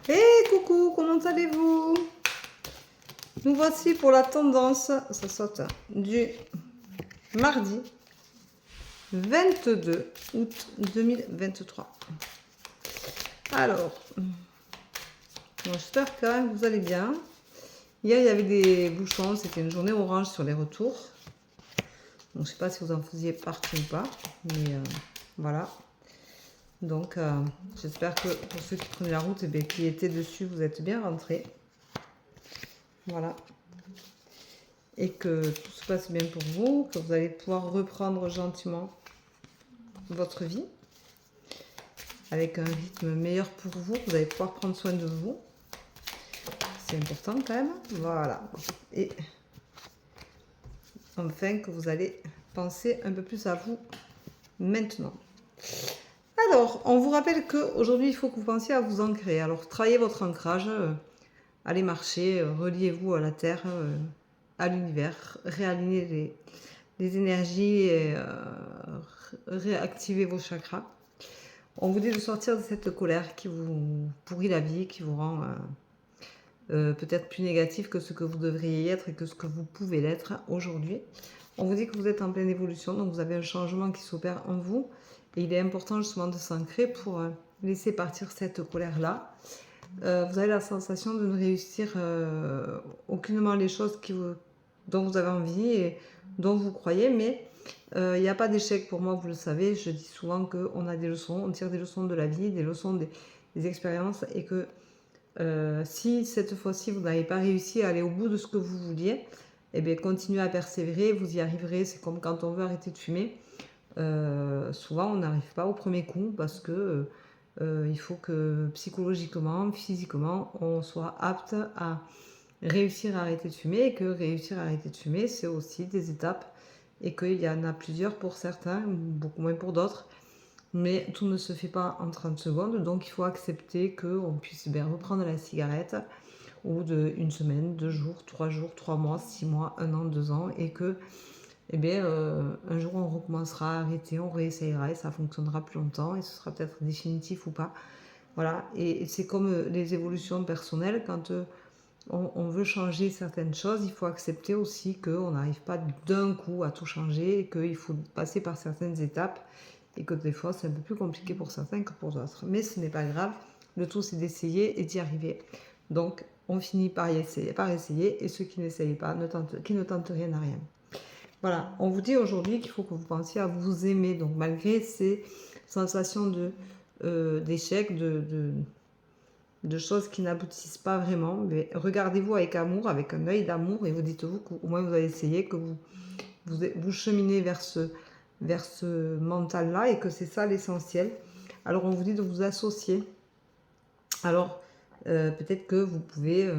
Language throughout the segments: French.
Hey coucou, comment allez-vous? Nous voici pour la tendance, ça saute, du mardi 22 août 2023. Alors, j'espère que vous allez bien. Hier, il y avait des bouchons, c'était une journée orange sur les retours. Donc, je ne sais pas si vous en faisiez partie ou pas, mais voilà. Donc, j'espère que pour ceux qui prenaient la route et qui étaient dessus, vous êtes bien rentrés. Voilà. Et que tout se passe bien pour vous, que vous allez pouvoir reprendre gentiment votre vie avec un rythme meilleur pour vous, vous allez pouvoir prendre soin de vous. C'est important quand même. Voilà. Et enfin que vous allez penser un peu plus à vous maintenant. Alors, on vous rappelle qu'aujourd'hui, il faut que vous pensiez à vous ancrer. Alors, travaillez votre ancrage, allez marcher, reliez-vous à la terre, à l'univers, réalignez les énergies et réactivez vos chakras. On vous dit de sortir de cette colère qui vous pourrit la vie, qui vous rend peut-être plus négatif que ce que vous devriez être et que ce que vous pouvez l'être aujourd'hui. On vous dit que vous êtes en pleine évolution, donc vous avez un changement qui s'opère en vous. Et il est important justement de s'ancrer pour laisser partir cette colère-là. Vous avez la sensation de ne réussir aucunement les choses dont vous avez envie et dont vous croyez, mais il n'y a pas d'échec pour moi, vous le savez. Je dis souvent qu'on a des leçons, on tire des leçons de la vie, des leçons des expériences, et que si cette fois-ci vous n'avez pas réussi à aller au bout de ce que vous vouliez, eh bien continuez à persévérer, vous y arriverez. C'est comme quand on veut arrêter de fumer. Souvent on n'arrive pas au premier coup parce que il faut que psychologiquement, physiquement, on soit apte à réussir à arrêter de fumer, et que réussir à arrêter de fumer, c'est aussi des étapes, et qu'il y en a plusieurs pour certains, beaucoup moins pour d'autres, mais tout ne se fait pas en 30 secondes, donc il faut accepter qu'on puisse reprendre la cigarette au bout d'une semaine, 2 jours, 3 jours, 3 mois, 6 mois, 1 an, 2 ans, et que un jour on recommencera à arrêter, on réessayera et ça fonctionnera plus longtemps et ce sera peut-être définitif ou pas. Voilà, et c'est comme les évolutions personnelles, quand on veut changer certaines choses, il faut accepter aussi qu'on n'arrive pas d'un coup à tout changer et qu'il faut passer par certaines étapes et que des fois c'est un peu plus compliqué pour certains que pour d'autres. Mais ce n'est pas grave, le tout c'est d'essayer et d'y arriver. Donc on finit par essayer, et ceux qui n'essayent pas, qui ne tentent rien à rien. Voilà, on vous dit aujourd'hui qu'il faut que vous pensiez à vous aimer. Donc malgré ces sensations d'échec, de choses qui n'aboutissent pas vraiment, mais regardez-vous avec amour, avec un œil d'amour, et vous dites-vous qu'au moins vous avez essayé, que vous cheminez vers ce mental-là, et que c'est ça l'essentiel. Alors on vous dit de vous associer. Alors peut-être que vous pouvez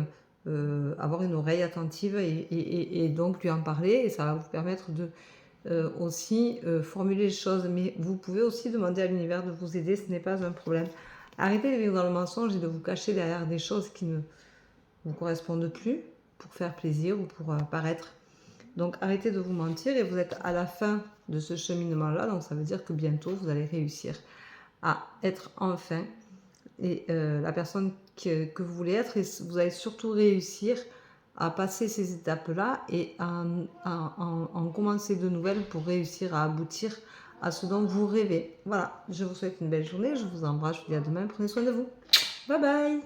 avoir une oreille attentive et donc lui en parler, et ça va vous permettre de aussi formuler les choses. Mais vous pouvez aussi demander à l'univers de vous aider, ce n'est pas un problème. Arrêtez de vivre dans le mensonge et de vous cacher derrière des choses qui ne vous correspondent plus pour faire plaisir ou pour paraître. Donc arrêtez de vous mentir, et vous êtes à la fin de ce cheminement-là, donc ça veut dire que bientôt vous allez réussir à être enfin la personne que vous voulez être, et vous allez surtout réussir à passer ces étapes-là et en commencer de nouvelles pour réussir à aboutir à ce dont vous rêvez. Voilà, je vous souhaite une belle journée, je vous embrasse, je vous dis à demain, prenez soin de vous. Bye bye.